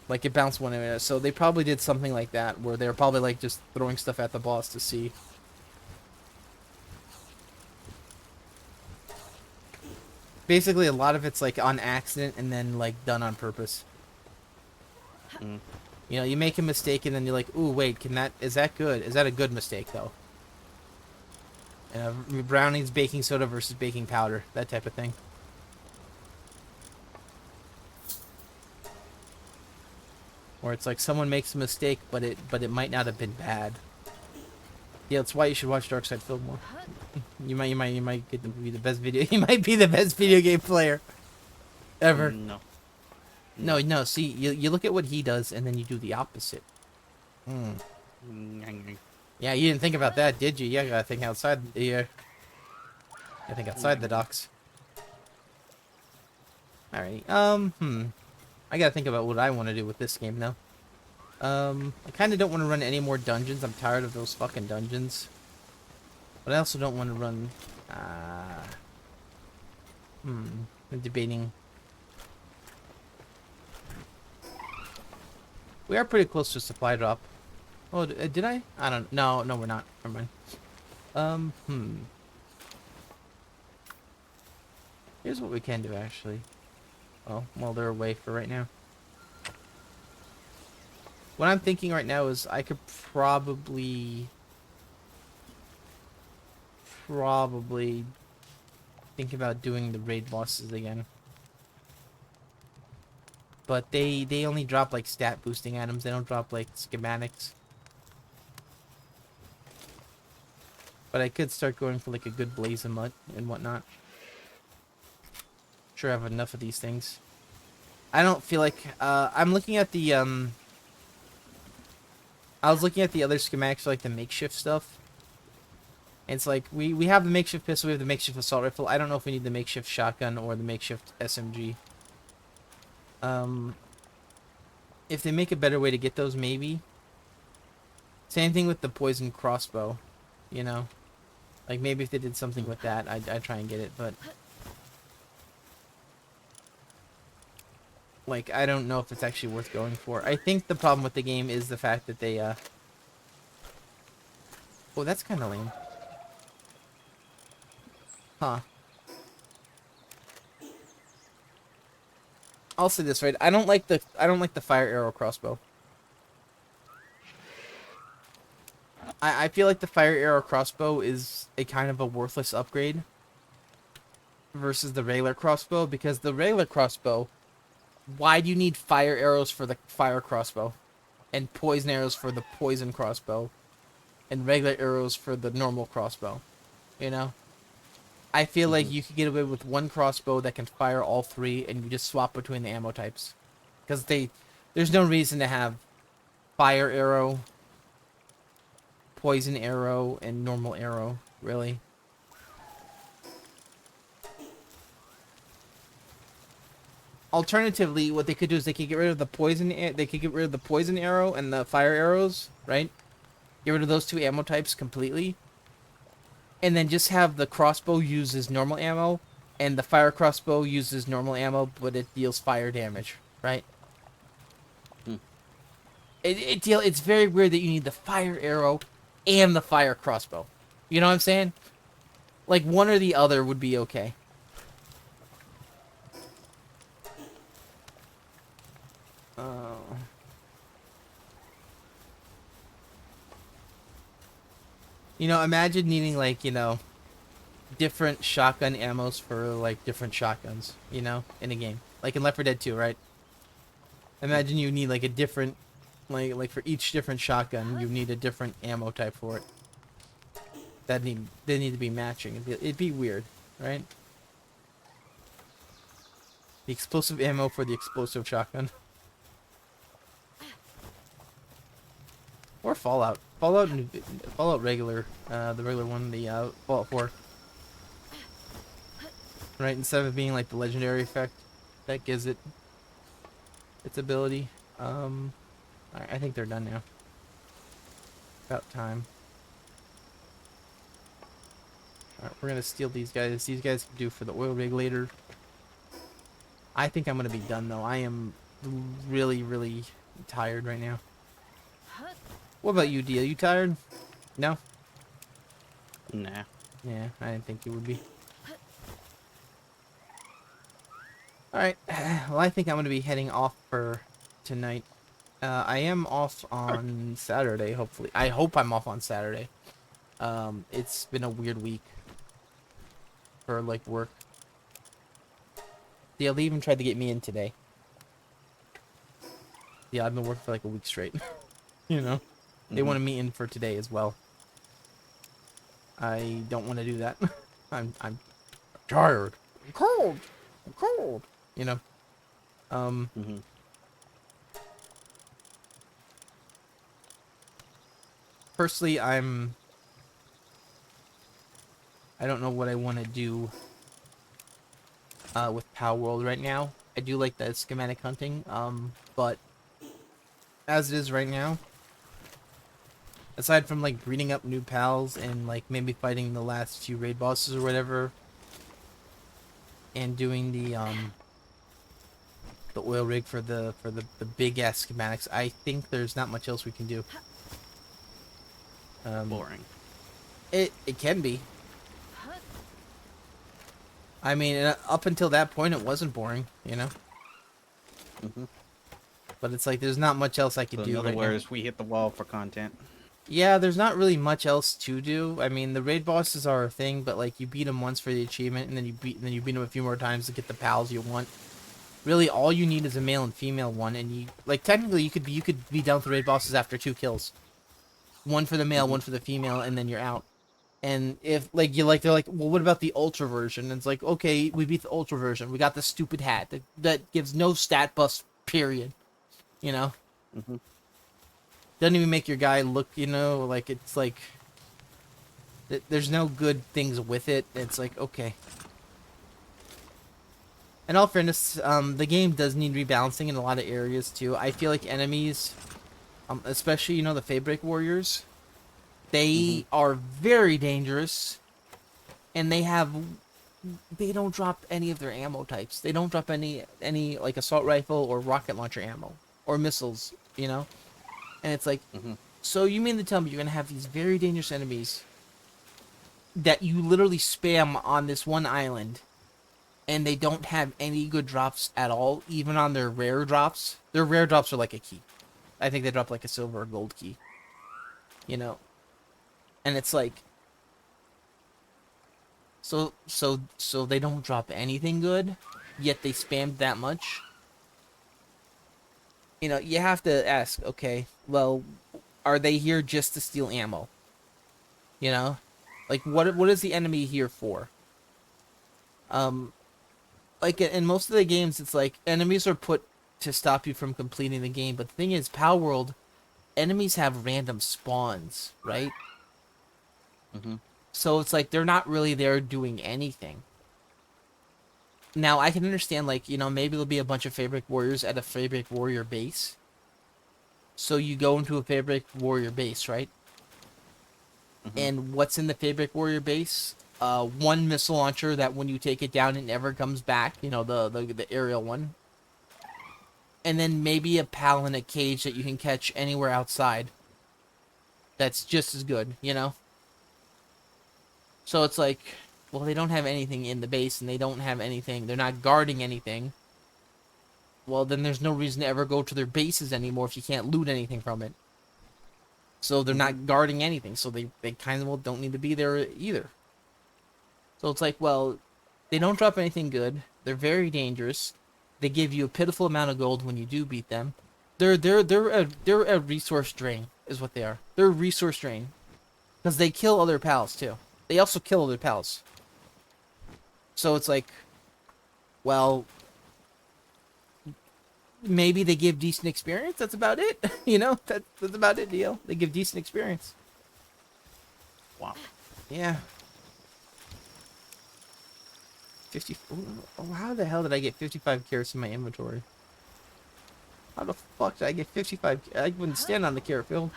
Like it bounced one in. So they probably did something like that, where they were probably like just throwing stuff at the boss to see. Basically, a lot of it's like on accident and then like done on purpose. Mm. You make a mistake and then you're like, ooh, wait, is that good? Is that a good mistake though? Brownies, baking soda versus baking powder, that type of thing. Or it's like someone makes a mistake, but it might not have been bad. Yeah, that's why you should watch Dark Side Film more. You might get to be the best video. You might be the best video game player ever. No. No. See, you look at what he does, and then you do the opposite. Yeah, you didn't think about that, did you? Yeah, you gotta think outside the. I think outside the docks. Alright. I gotta think about what I want to do with this game now. I kind of don't want to run any more dungeons. I'm tired of those fucking dungeons. But I also don't want to run. I'm debating. We are pretty close to supply drop. Oh, did I? I don't. No, we're not. Never mind. Here's what we can do, actually. Oh, well, they're away for right now. What I'm thinking right now is I could probably think about doing the raid bosses again. But they only drop like stat boosting items. They don't drop like schematics. But I could start going for like a good blaze of mud and whatnot. Sure, I have enough of these things. I don't feel like I'm looking at the I was looking at the other schematics for like the makeshift stuff. And it's like we have the makeshift pistol, we have the makeshift assault rifle. I don't know if we need the makeshift shotgun or the makeshift SMG. If they make a better way to get those, maybe. Same thing with the poison crossbow, you know? Like, maybe if they did something with that, I'd try and get it, but... Like, I don't know if it's actually worth going for. I think the problem with the game is the fact that they, Oh, that's kind of lame. Huh. I'll say this, right? I don't like the fire arrow crossbow. I feel like the fire arrow crossbow is a kind of a worthless upgrade versus the regular crossbow, because the regular crossbow, why do you need fire arrows for the fire crossbow and poison arrows for the poison crossbow and regular arrows for the normal crossbow? You know? I feel like you could get away with one crossbow that can fire all three, and you just swap between the ammo types. Because there's no reason to have fire arrow, poison arrow, and normal arrow, really. Alternatively, what they could do is they could get rid of the poison arrow and the fire arrows, right? Get rid of those two ammo types completely. And then just have the crossbow uses normal ammo, and the fire crossbow uses normal ammo, but it deals fire damage, right? It's very weird that you need the fire arrow and the fire crossbow. You know what I'm saying? Like, one or the other would be okay. You know, imagine needing, like, you know, different shotgun ammos for, like, different shotguns, you know, in a game. Like in Left 4 Dead 2, right? Imagine you need, like, a different, like for each different shotgun, you need a different ammo type for it. They need to be matching. It'd be weird, right? The explosive ammo for the explosive shotgun. Or Fallout. Fallout regular. The regular one, the Fallout 4. Right, instead of it being like the legendary effect that gives it its ability. Alright, I think they're done now. About time. Alright, we're gonna steal these guys. These guys can do for the oil rig later. I think I'm gonna be done though. I am really, really tired right now. What about you, D? Are you tired? No? Nah. Yeah, I didn't think you would be. Alright, well, I think I'm going to be heading off for tonight. I am off on Saturday, hopefully. I hope I'm off on Saturday. It's been a weird week for, like, work. Yeah, they even tried to get me in today. Yeah, I've been working for, like, a week straight. You know? They wanted me in for today as well. I don't want to do that. I'm tired. I'm cold. I'm cold. You know? Personally, I don't know what I want to do with Palworld right now. I do like the schematic hunting, but as it is right now, aside from like breeding up new pals and like maybe fighting the last few raid bosses or whatever, and doing the oil rig for the big ass schematics, I think there's not much else we can do. Boring. It can be. I mean, up until that point, it wasn't boring, you know. But it's like there's not much else I could do. In other right words, now. we hit the wall for content. Yeah, there's not really much else to do. I mean, the raid bosses are a thing, but like you beat them once for the achievement, and then you beat them a few more times to get the pals you want. Really, all you need is a male and female one, and you like technically you could be done with the raid bosses after 2 kills. One for the male, one for the female, and then you're out. And if like they're like, well, what about the ultra version? And it's like, okay, we beat the ultra version. We got the stupid hat that gives no stat buffs. Period. You know. Doesn't even make your guy look, you know, like it's like there's no good things with it. It's like, okay. In all fairness, the game does need rebalancing in a lot of areas too. I feel like enemies especially you know the Feybreak warriors. Mm-hmm. They are very dangerous, and they don't drop any of their ammo types. They don't drop any like assault rifle or rocket launcher ammo or missiles. You know, and it's like, Mm-hmm. so you mean to tell me you're gonna have these very dangerous enemies that you literally spam on this one island, and they don't have any good drops at all, even on their rare drops? Their rare drops are like a key. I think they drop like a silver or gold key. You know, and it's like, so they don't drop anything good, yet they spammed that much. You know, you have to ask, okay, well, are they here just to steal ammo? You know, like what is the enemy here for? Um, like in most of the games, it's like enemies are put to stop you from completing the game. But the thing is, Palworld, enemies have random spawns, right? Mm-hmm. So it's like they're not really there doing anything. Now I can understand, like, you know, maybe there'll be a bunch of Feybreak warriors at a Feybreak warrior base. So you go into a Feybreak warrior base, right? Mm-hmm. And what's in the Feybreak warrior base? One missile launcher that when you take it down, it never comes back. You know, the aerial one. And then maybe a pal in a cage that you can catch anywhere outside. That's just as good, you know? So it's like, well, they don't have anything in the base, and they don't have anything. They're not guarding anything. Well, then there's no reason to ever go to their bases anymore if you can't loot anything from it. So they're Mm-hmm. not guarding anything, so they kind of well don't need to be there either. So it's like, well, they don't drop anything good. They're very dangerous. They give you a pitiful amount of gold when you do beat them. They're a resource drain, is what they are. They're a resource drain because they kill other pals too. They also kill other pals. So it's like, well, maybe they give decent experience. That's about it. You know, that's about it, DL. They give decent experience. Wow. Yeah. 50. Oh, how the hell did I get 55 carrots in my inventory? How the fuck did I get 55? I wouldn't stand on the carrot field.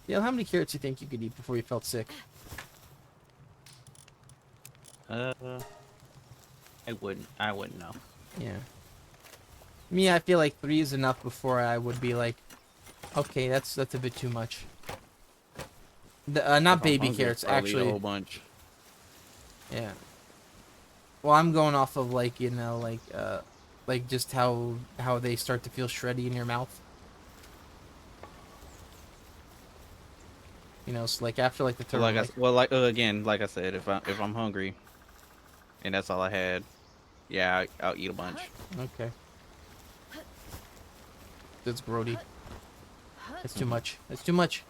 DL, how many carrots do you think you could eat before you felt sick? Uh, I wouldn't know. Yeah. Me, I feel like 3 is enough before I would be like, okay, that's a bit too much. Not If I'm baby hungry, carrots, I'll eat a actually. whole bunch. Yeah. Well, I'm going off of like, you know, like just how they start to feel shreddy in your mouth. You know, so like after like the Well, turtle, like, again, like I said, if I'm hungry and that's all I had, yeah, I'll eat a bunch. okay, that's grody. That's too Mm-hmm. much. That's too much.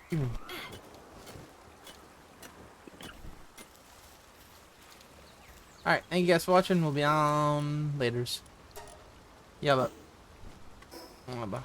Hmm. All right, thank you guys for watching. We'll be on laters. Yeah, but. Bye.